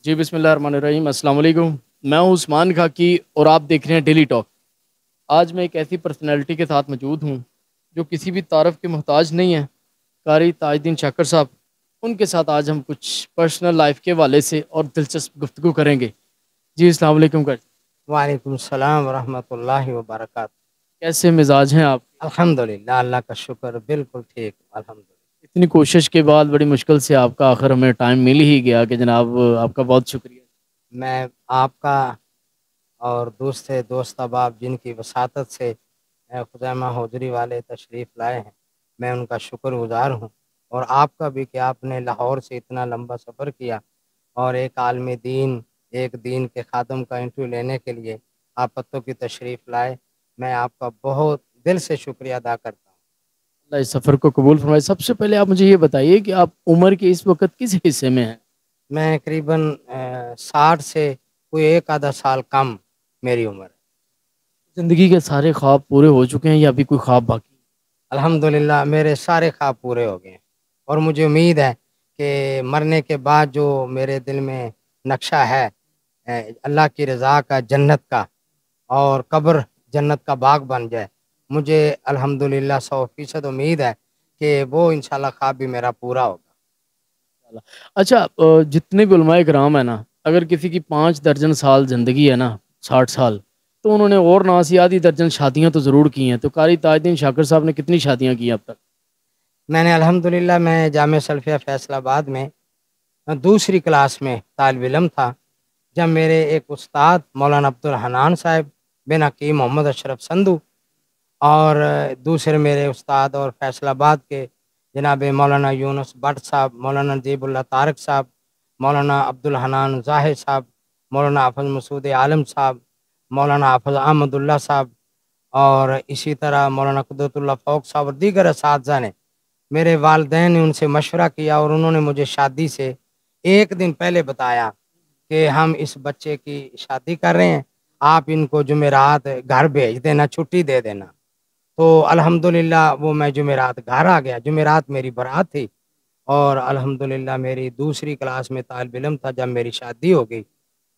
جی بسم اللہ الرحمن الرحیم، السلام علیکم۔ میں ہوں عثمان خاکی اور آپ دیکھ رہے ہیں ڈیلی ٹاک۔ آج میں ایک ایسی پرسنالٹی کے ساتھ موجود ہوں جو کسی بھی تعارف کے محتاج نہیں ہے، قاری تاج الدین شاکر صاحب۔ ان کے ساتھ آج ہم کچھ پرسنل لائف کے حوالے سے اور دلچسپ گفتگو کریں گے۔ جی السلام علیکم کر وعلیکم السلام ورحمۃ اللہ وبرکاتہ۔ کیسے مزاج ہیں آپ؟ الحمدللہ، اللہ کا شکر، بالکل ٹھیک الحمدللہ۔ اتنی کوشش کے بعد بڑی مشکل سے آپ کا آخر ہمیں ٹائم مل ہی گیا کہ جناب آپ کا بہت شکریہ۔ میں آپ کا اور دوسرے دوست احباب جن کی وساطت سے خزیمہ حضری والے تشریف لائے ہیں، میں ان کا شکر گزار ہوں، اور آپ کا بھی کہ آپ نے لاہور سے اتنا لمبا سفر کیا اور ایک عالم دین، ایک دین کے خادم کا انٹرویو لینے کے لیے آپ پتوں کی تشریف لائے۔ میں آپ کا بہت دل سے شکریہ ادا کرتا ہوں۔ اللہ اس سفر کو قبول فرمائے۔ سب سے پہلے آپ مجھے یہ بتائیے کہ آپ عمر کے اس وقت کس حصے میں ہیں؟ میں قریباً 60 سے کوئی ایک آدھا سال کم میری عمر ہے۔ زندگی کے سارے خواب پورے ہو چکے ہیں یا ابھی کوئی خواب باقی؟ الحمدللہ میرے سارے خواب پورے ہو گئے ہیں، اور مجھے امید ہے کہ مرنے کے بعد جو میرے دل میں نقشہ ہے اللہ کی رضا کا، جنت کا، اور قبر جنت کا باغ بن جائے، مجھے الحمدللہ 100% امید ہے کہ وہ انشاءاللہ خواب بھی میرا پورا ہوگا۔ اچھا، جتنے بھی علماء کرام ہیں نا، اگر کسی کی 5 درجن سال زندگی ہے نا، 60 سال، تو انہوں نے اور ناسی آدھی درجن شادیاں تو ضرور کی ہیں۔ تو قاری تاج الدین شاکر صاحب نے کتنی شادیاں کی ہیں اب تک؟ میں نے الحمدللہ جامعہ سلفیہ فیصل آباد میں دوسری کلاس میں طالب علم تھا، جب میرے ایک استاد مولانا عبدالحنان صاحب بن حکیم محمد اشرف سندھو، اور دوسرے میرے استاد اور فیصل آباد کے جناب مولانا یونس بٹ صاحب، مولانا نجیب اللہ طارق صاحب، مولانا عبدالحنان ظاہر صاحب، مولانا حافظ مسعود عالم صاحب، مولانا حافظ احمد اللہ صاحب، اور اسی طرح مولانا قدرت اللہ فوق صاحب اور دیگر اساتذہ نے، میرے والدین نے ان سے مشورہ کیا، اور انہوں نے مجھے شادی سے ایک دن پہلے بتایا کہ ہم اس بچے کی شادی کر رہے ہیں، آپ ان کو جمعرات گھر بھیج دینا، چھٹی دے دینا۔ تو الحمدللہ وہ میں جمعرات گھر آ گیا، جمعرات میری برات تھی، اور الحمدللہ میری دوسری کلاس میں طالب علم تھا جب میری شادی ہو گئی۔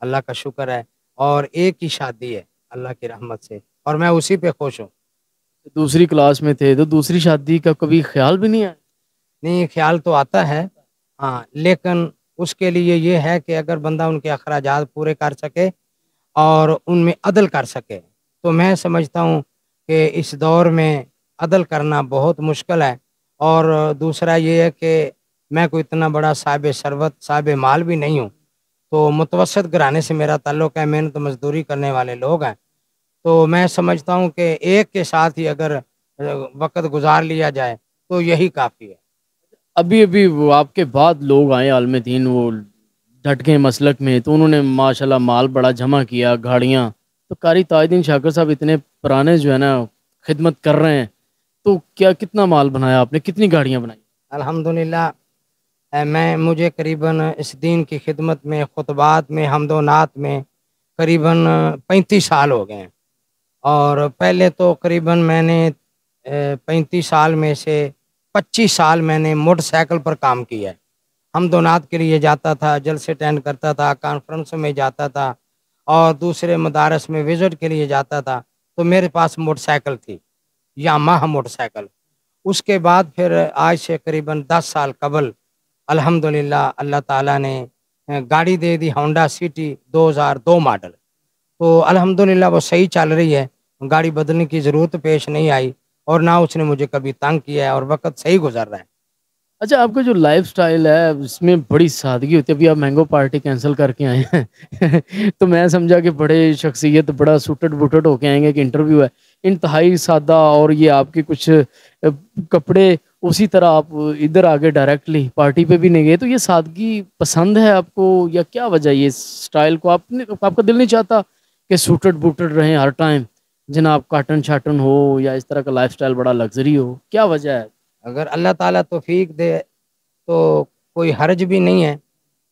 اللہ کا شکر ہے، اور ایک ہی شادی ہے اللہ کی رحمت سے، اور میں اسی پہ خوش ہوں۔ دوسری کلاس میں تھے تو دوسری شادی کا کبھی خیال بھی نہیں آیا؟ نہیں، خیال تو آتا ہے، ہاں، لیکن اس کے لیے یہ ہے کہ اگر بندہ ان کے اخراجات پورے کر سکے اور ان میں عدل کر سکے، تو میں سمجھتا ہوں کہ اس دور میں عدل کرنا بہت مشکل ہے۔ اور دوسرا یہ ہے کہ میں کوئی اتنا بڑا صاحب ثروت، صاحب مال بھی نہیں ہوں، تو متوسط گھرانے سے میرا تعلق ہے، محنت مزدوری کرنے والے لوگ ہیں، تو میں سمجھتا ہوں کہ ایک کے ساتھ ہی اگر وقت گزار لیا جائے تو یہی کافی ہے۔ ابھی ابھی وہ آپ کے بعد لوگ آئے عالم دین، وہ ڈٹ گئے مسلک میں، تو انہوں نے ماشاءاللہ مال بڑا جمع کیا، گاڑیاں۔ تو قاری تاج الدین شاکر صاحب اتنے پرانے جو ہے نا خدمت کر رہے ہیں، تو کیا کتنا مال بنایا آپ نے، کتنی گاڑیاں بنائی؟ الحمدللہ مجھے قریباً اس دین کی خدمت میں، خطبات میں، حمد و نعت میں قریباً 35 سال ہو گئے ہیں، اور پہلے تو قریباً میں نے 35 سال میں سے 25 سال میں نے موٹر سائیکل پر کام کیا ہے۔ حمد و نعت کے لیے جاتا تھا، جلسے اٹینڈ کرتا تھا، کانفرنس میں جاتا تھا، اور دوسرے مدارس میں وزٹ کے لیے جاتا تھا، تو میرے پاس موٹر سائیکل تھی، یاماہا موٹر سائیکل۔ اس کے بعد پھر آج سے قریباً 10 سال قبل الحمدللہ اللہ تعالیٰ نے گاڑی دے دی، ہونڈا سٹی 2002 ماڈل، تو الحمدللہ وہ صحیح چل رہی ہے، گاڑی بدلنے کی ضرورت پیش نہیں آئی، اور نہ اس نے مجھے کبھی تنگ کیا ہے، اور وقت صحیح گزر رہا ہے۔ اچھا، آپ کا جو لائف سٹائل ہے اس میں بڑی سادگی ہوتی ہے۔ ابھی آپ مینگو پارٹی کینسل کر کے آئے ہیں تو میں سمجھا کہ بڑے شخصیت، بڑا سوٹڈ بوٹڈ ہو کے آئیں گے کہ انٹرویو ہے۔ انتہائی سادہ، اور یہ آپ کے کچھ کپڑے اسی طرح، آپ ادھر آگے ڈائریکٹلی پارٹی پہ بھی نہیں گئے۔ تو یہ سادگی پسند ہے آپ کو یا کیا وجہ ہے یہ سٹائل کو؟ آپ کا دل نہیں چاہتا کہ سوٹڈ بوٹڈ رہیں ہر ٹائم، جناب کاٹن شاٹن ہو، یا اس طرح کا لائف سٹائل بڑا لگژری ہو؟ کیا وجہ ہے؟ اگر اللہ تعالیٰ توفیق دے تو کوئی حرج بھی نہیں ہے،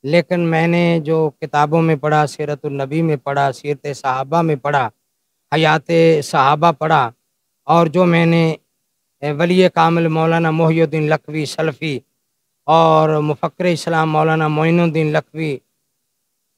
لیکن میں نے جو کتابوں میں پڑھا، سیرت النبی میں پڑھا، سیرت صحابہ میں پڑھا، حیات صحابہ پڑھا، اور جو میں نے ولی کامل مولانا محی الدین لکھوی سلفی اور مفکر اسلام مولانا معین الدین لکھوی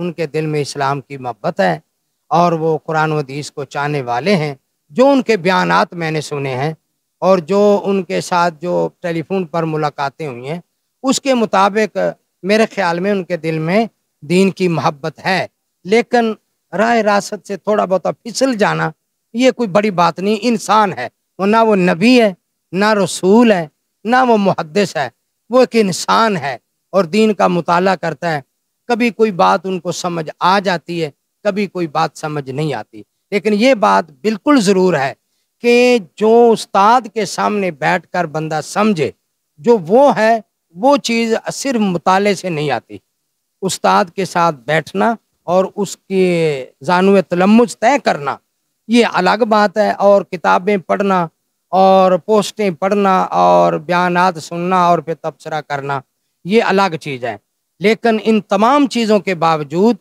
ان کے دل میں اسلام کی محبت ہے اور وہ قرآن و حدیث کو چاہنے والے ہیں۔ جو ان کے بیانات میں نے سنے ہیں اور جو ان کے ساتھ جو ٹیلی فون پر ملاقاتیں ہوئی ہیں، اس کے مطابق میرے خیال میں ان کے دل میں دین کی محبت ہے، لیکن راہ راست سے تھوڑا بہت پھسل جانا یہ کوئی بڑی بات نہیں۔ انسان ہے، وہ نہ وہ نبی ہے، نہ رسول ہے، نہ وہ محدث ہے، وہ ایک انسان ہے اور دین کا مطالعہ کرتا ہے۔ کبھی کوئی بات ان کو سمجھ آ جاتی ہے، کبھی کوئی بات سمجھ نہیں آتی، لیکن یہ بات بالکل ضرور ہے کہ جو استاد کے سامنے بیٹھ کر بندہ سمجھے، جو وہ ہے وہ چیز صرف مطالعے سے نہیں آتی۔ استاد کے ساتھ بیٹھنا اور اس کے زانو تلمذ طے کرنا یہ الگ بات ہے، اور کتابیں پڑھنا اور پوسٹیں پڑھنا اور بیانات سننا اور پھر تبصرہ کرنا یہ الگ چیز ہے۔ لیکن ان تمام چیزوں کے باوجود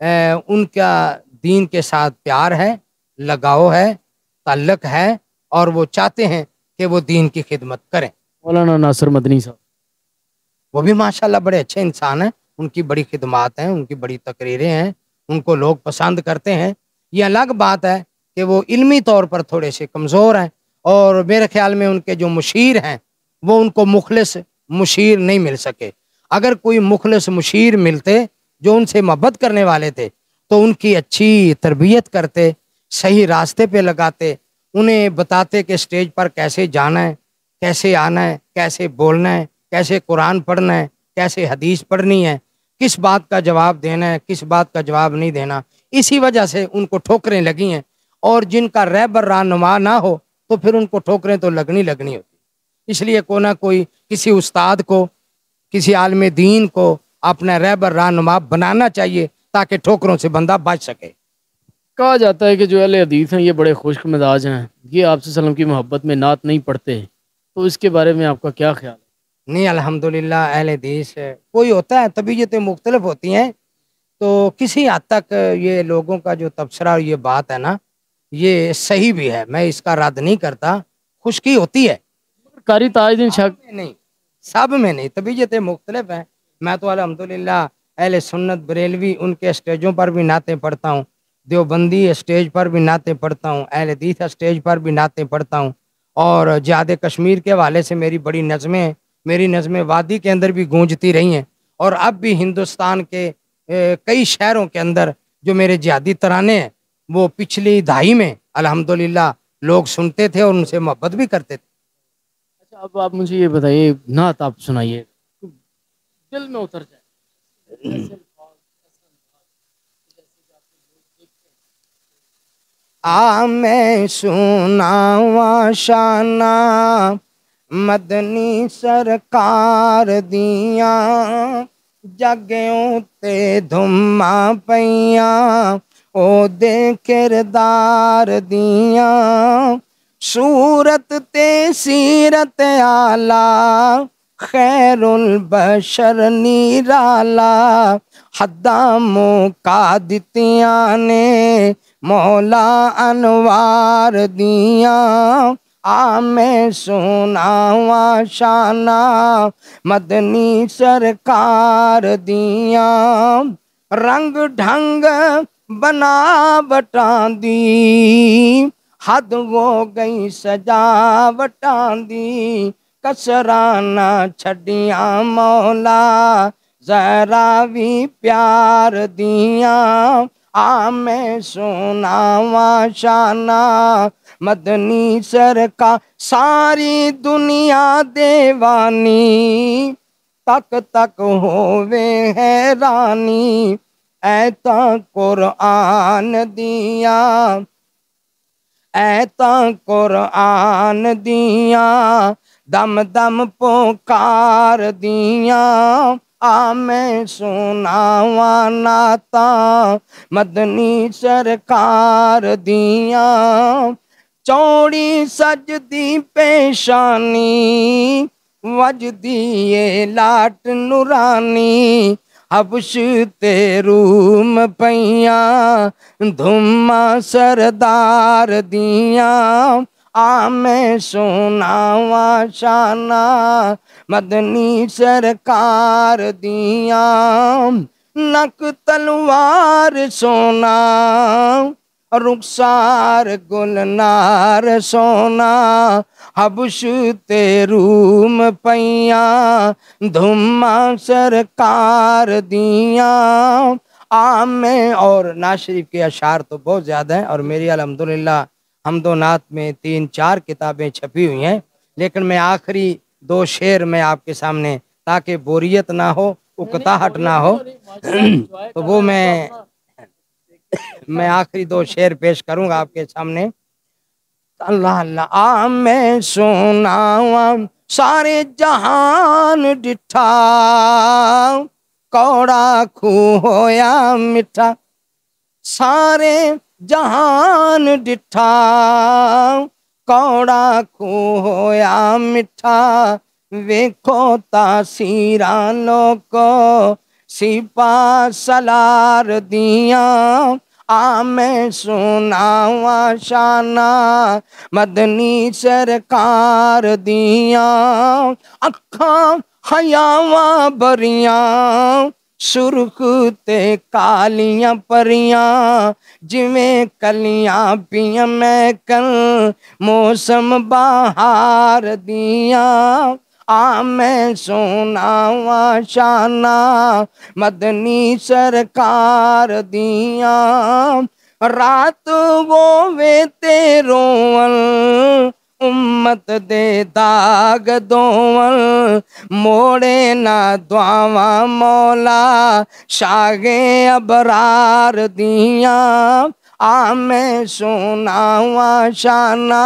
ان کا دین کے ساتھ پیار ہے، لگاؤ ہے، تعلق ہے، اور وہ چاہتے ہیں کہ وہ دین کی خدمت کریں۔ مولانا ناصر مدنی صاحب وہ بھی ماشاءاللہ بڑے اچھے انسان ہیں، ان کی بڑی خدمات ہیں، ان کی بڑی تقریریں ہیں، ان کو لوگ پسند کرتے ہیں۔ یہ الگ بات ہے کہ وہ علمی طور پر تھوڑے سے کمزور ہیں، اور میرے خیال میں ان کے جو مشیر ہیں وہ ان کو مخلص مشیر نہیں مل سکے۔ اگر کوئی مخلص مشیر ملتے جو ان سے محبت کرنے والے تھے تو ان کی اچھی تربیت کرتے، صحیح راستے پہ لگاتے، انہیں بتاتے کہ سٹیج پر کیسے جانا ہے، کیسے آنا ہے، کیسے بولنا ہے، کیسے قرآن پڑھنا ہے، کیسے حدیث پڑھنی ہے، کس بات کا جواب دینا ہے، کس بات کا جواب نہیں دینا۔ اسی وجہ سے ان کو ٹھوکریں لگی ہیں، اور جن کا رہبر رہنما نہ ہو تو پھر ان کو ٹھوکریں تو لگنی ہوتی۔ اس لیے کوئی نہ کوئی کسی استاد کو، کسی عالم دین کو اپنا رہبر رہنما بنانا چاہیے تاکہ ٹھوکروں سے بندہ بچ سکے۔ کہا جاتا ہے کہ جو اہل حدیث ہیں یہ بڑے خشک مزاج ہیں، یہ آپ صلی اللہ علیہ وسلم کی محبت میں نعت نہیں پڑھتے، تو اس کے بارے میں آپ کا کیا خیال ہے؟ نہیں، الحمدللہ اہل حدیث کوئی ہوتا ہے، طبیعتیں مختلف ہوتی ہیں، تو کسی حد تک یہ لوگوں کا جو تبصرہ اور یہ بات ہے نا یہ صحیح بھی ہے، میں اس کا رد نہیں کرتا، خشکی ہوتی ہے، قاری تاج الدین شاہ نہیں، سب میں نہیں، طبیعتیں مختلف ہیں۔ میں تو الحمدللہ اہل سنت بریلوی ان کے اسٹیجوں پر بھی نعتیں پڑھتا ہوں، دیوبندی اسٹیج پر بھی نعتیں پڑھتا ہوں، اہل حدیث اسٹیج پر بھی نعتیں پڑھتا ہوں، اور جہاد کشمیر کے حوالے سے میری بڑی نظمیں ہیں، میری نظمیں وادی کے اندر بھی گونجتی رہی ہیں، اور اب بھی ہندوستان کے کئی شہروں کے اندر جو میرے جہادی ترانے ہیں وہ پچھلی دہائی میں الحمدللہ لوگ سنتے تھے اور ان سے محبت بھی کرتے تھے۔ اچھا، اب آپ مجھے یہ بتائیے، نعت آپ سنائیے دل میں اتر جائے۔ میں سناواں شانہ مدنی سرکار دیاں، جگوں تے دھماں پیاں او دے کردار دیاں، صورت تے سیرت آلہ خیر البشر نیرالا، حداں موقع دتیاں نے مولا انوار دیاں، میں سناواں شانہ مدنی سرکار دیاں، رنگ ڈھنگ بناوٹاں دی حد ہو گئی سجاوٹاں دی، کسراں نہ چھڈیاں مولا ذرا بھی پیار دیاں، میں سناواں شانہ مدنی سرکار، ساری دنیا دیوانی تک تک ہووے حیرانی، ایتاں قرآن دیاں، ایتاں قرآن دیاں، دم دم پکار دیاں، میں سناواں نعتاں مدنی سرکار دیاں، چوڑی سجدی پیشانی وجدی لاٹ نورانی، حبش تے روم پیاں دھماں سردار دیاں، میں سناواں شانہ مدنی سرکار دیاں، نک تلوار سونا رخسار گلنار سونا حبش تے روم پیاں دھما سرکار دیاں عام اور ناز شریف کے اشعار تو بہت زیادہ ہیں، اور میری الحمدللہ حمد و نعت میں 3-4 کتابیں چھپی ہوئی ہیں، لیکن میں آخری 2 شعر میں آپ کے سامنے، تاکہ بوریت نہ ہو، اکتاہٹ نہ ہو، تو وہ میں آخری 2 شعر پیش کروں گا آپ کے سامنے۔ اللہ اللہ میں سناواں سارے جہان ڈٹھا کوڑا کھو ہویا مٹھا، سارے جہان ڈٹھا کوڑا کھو ہویا مٹھا، ویکھو تاثیراں لوکو سپا سالار دیاں، میں سناواں شانہ مدنی سرکار دیاں، اکھاں حیاواں بریاں سرخ تے کالیاں پریاں، جویں کلیاں پیاں میں کل موسم بہار دیاں، میں سناواں شانہ مدنی سرکار دیاں، رات ووے تے روون امت دے داغ دون، موڑے نہ دعاواں مولا شاہ ابرار دیاں، میں سناواں شانہ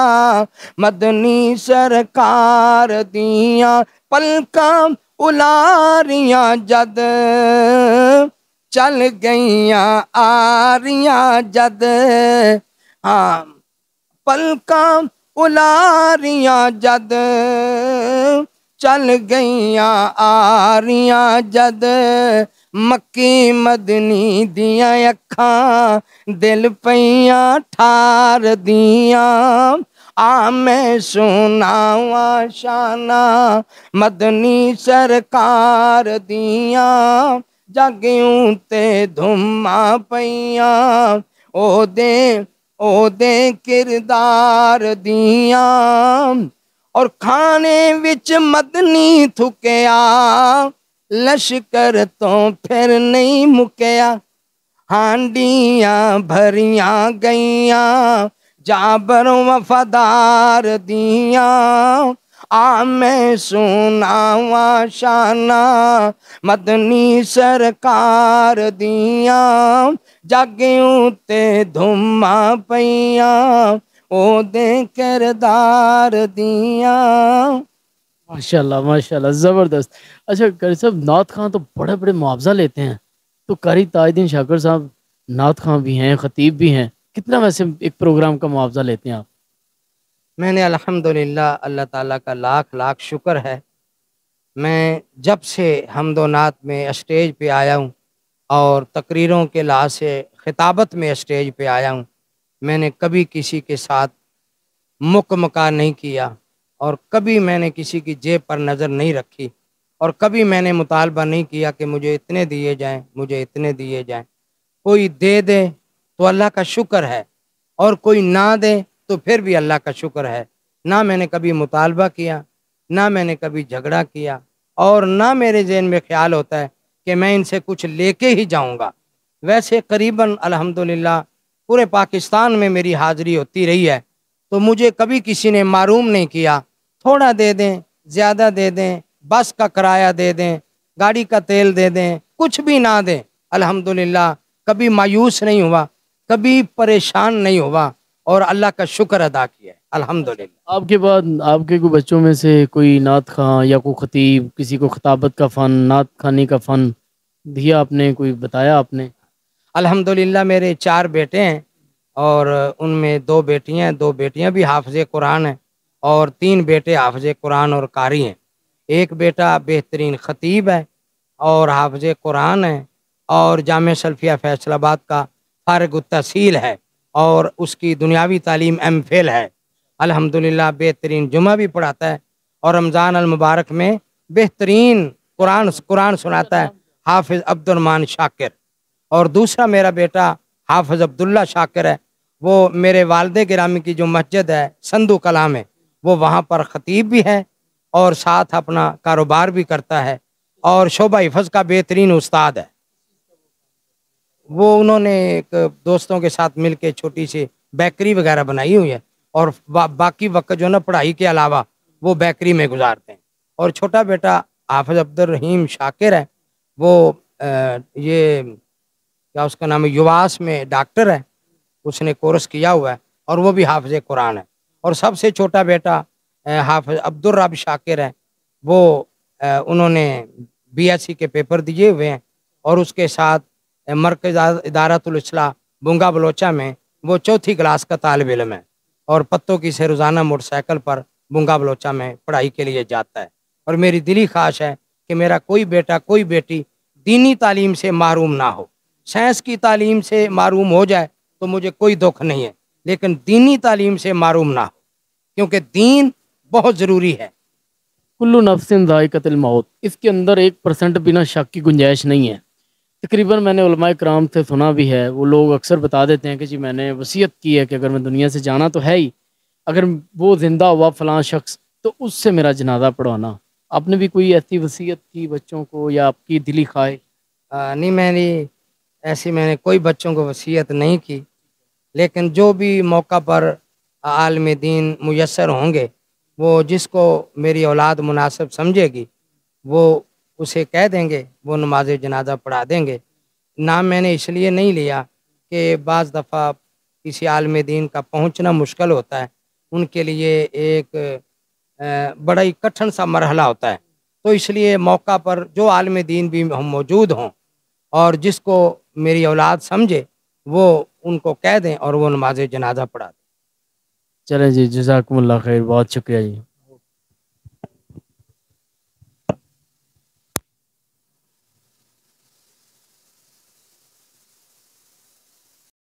مدنی سرکار دیاں، پلکاں الاریاں جد چل گئیاں آریاں جد، پلکاں الاریاں جد چل گئیاں آریاں جد، مکی مدنی دیاں اکھاں دل پیاں ٹھار دیاں، میں سناواں شانہ مدنی سرکار دیاں، جاگیوں تے دھماں پیاں او دے کردار دیاں، اور کھانے وچ مدنی تھکیا لشکر تو پھر نہیں مکیا، ہانڈیاں بھریاں گئیاں جابر وفادار دیاں، میں سناواں شانہ مدنی سرکار دیاں، جاگیوں تے دھماں پیاں او دے کردار دیاں۔ ماشاءاللہ زبردست۔ اچھا قاری صاحب، نعت خواں تو بڑے بڑے معاوضہ لیتے ہیں، تو قاری تاج الدین شاکر صاحب نعت خواں بھی ہیں، خطیب بھی ہیں، کتنا ویسے ایک پروگرام کا معاوضہ لیتے ہیں آپ؟ میں نے الحمدللہ اللہ تعالیٰ کا لاکھ لاکھ شکر ہے، میں جب سے حمد و نعت میں اسٹیج پہ آیا ہوں اور تقریروں کے لحاظ سے خطابت میں اسٹیج پہ آیا ہوں، میں نے کبھی کسی کے ساتھ مکہ نہیں کیا، اور کبھی میں نے کسی کی جیب پر نظر نہیں رکھی، اور کبھی میں نے مطالبہ نہیں کیا کہ مجھے اتنے دیے جائیں، مجھے اتنے دیے جائیں۔ کوئی دے دے تو اللہ کا شکر ہے، اور کوئی نہ دے تو پھر بھی اللہ کا شکر ہے۔ نہ میں نے کبھی مطالبہ کیا، نہ میں نے کبھی جھگڑا کیا، اور نہ میرے ذہن میں خیال ہوتا ہے کہ میں ان سے کچھ لے کے ہی جاؤں گا۔ ویسے قریباً الحمدللہ پورے پاکستان میں میری حاضری ہوتی رہی ہے، تو مجھے کبھی کسی نے معروم نہیں کیا، تھوڑا دے دیں، زیادہ دے دیں، بس کا کرایہ دے دیں، گاڑی کا تیل دے دیں، کچھ بھی نہ دیں، الحمدللہ کبھی مایوس نہیں ہوا، کبھی پریشان نہیں ہوا، اور اللہ کا شکر ادا کیا ہے الحمدللہ۔ آپ کے بعد آپ کے کوئی بچوں میں سے کوئی نعت خواں یا کوئی خطیب، کسی کو خطابت کا فن، نعت خوانی کا فن دیا آپ نے، کوئی بتایا آپ نے؟ الحمدللہ میرے 4 بیٹے ہیں، اور ان میں 2 بیٹیاں ہیں، 2 بیٹیاں بھی حافظ قرآن ہیں، اور 3 بیٹے حافظ قرآن اور قاری ہیں۔ ایک بیٹا بہترین خطیب ہے اور حافظ قرآن ہے، اور جامعہ سلفیہ فیصل آباد کا فارغ التحصیل ہے، اور اس کی دنیاوی تعلیم ایم فل ہے۔ الحمدللہ بہترین جمعہ بھی پڑھاتا ہے، اور رمضان المبارک میں بہترین قرآن سناتا ہے، حافظ عبد الرحمن شاکر، اور دوسرا میرا بیٹا حافظ عبداللہ شاکر ہے، وہ میرے والد گرامی کی جو مسجد ہے سندھو کلام ہے، وہ وہاں پر خطیب بھی ہے اور ساتھ اپنا کاروبار بھی کرتا ہے اور شعبہ حفظ کا بہترین استاد ہے۔ وہ انہوں نے ایک دوستوں کے ساتھ مل کے چھوٹی سی بیکری وغیرہ بنائی ہوئی ہے، اور باقی وقت جو نا پڑھائی کے علاوہ وہ بیکری میں گزارتے ہیں۔ اور چھوٹا بیٹا حافظ عبد الرحیم شاکر ہے، وہ یہ کیا اس کا نام ہے، یواس میں ڈاکٹر ہے، اس نے کورس کیا ہوا ہے اور وہ بھی حافظ قرآن ہے۔ اور سب سے چھوٹا بیٹا حافظ عبد الرب شاکر ہے، وہ انہوں نے BSc کے پیپر دیے ہوئے ہیں، اور اس کے ساتھ مرکز ادارت الاصلاح بنگا بلوچہ میں وہ 4تھی کلاس کا طالب علم ہے، اور پتوں کی سے روزانہ موٹر سائیکل پر بنگا بلوچہ میں پڑھائی کے لیے جاتا ہے۔ اور میری دلی خواہش ہے کہ میرا کوئی بیٹا کوئی بیٹی دینی تعلیم سے محروم نہ ہو۔ سائنس کی تعلیم سے محروم ہو جائے تو مجھے کوئی دکھ نہیں ہے، لیکن دینی تعلیم سے محروم نہ ہو، کیونکہ دین بہت ضروری ہے۔ کلو نفس ذائقۃ الموت، اس کے اندر 1% بنا شک کی گنجائش نہیں ہے۔ تقریباً میں نے علماء کرام سے سنا بھی ہے، وہ لوگ اکثر بتا دیتے ہیں کہ جی میں نے وصیت کی ہے کہ اگر میں دنیا سے جانا تو ہے ہی، اگر وہ زندہ ہوا فلاں شخص تو اس سے میرا جنازہ پڑھوانا۔ آپ نے بھی کوئی ایسی وصیت کی بچوں کو، یا آپ کی دلی خواہش؟ نہیں، میں نے کوئی بچوں کو وصیت نہیں کی، لیکن جو بھی موقع پر عالم دین میسر ہوں گے، وہ جس کو میری اولاد مناسب سمجھے گی وہ اسے کہہ دیں گے، وہ نماز جنازہ پڑھا دیں گے۔ نام میں نے اس لیے نہیں لیا کہ بعض دفعہ کسی عالم دین کا پہنچنا مشکل ہوتا ہے، ان کے لیے ایک بڑا ہی کٹھن سا مرحلہ ہوتا ہے، تو اس لیے موقع پر جو عالم دین بھی ہم موجود ہوں اور جس کو میری اولاد سمجھے وہ ان کو کہہ دیں اور وہ نماز جنازہ پڑھا دیں۔ چلیں جی، جزاکم اللہ خیر، بہت شکریہ جی۔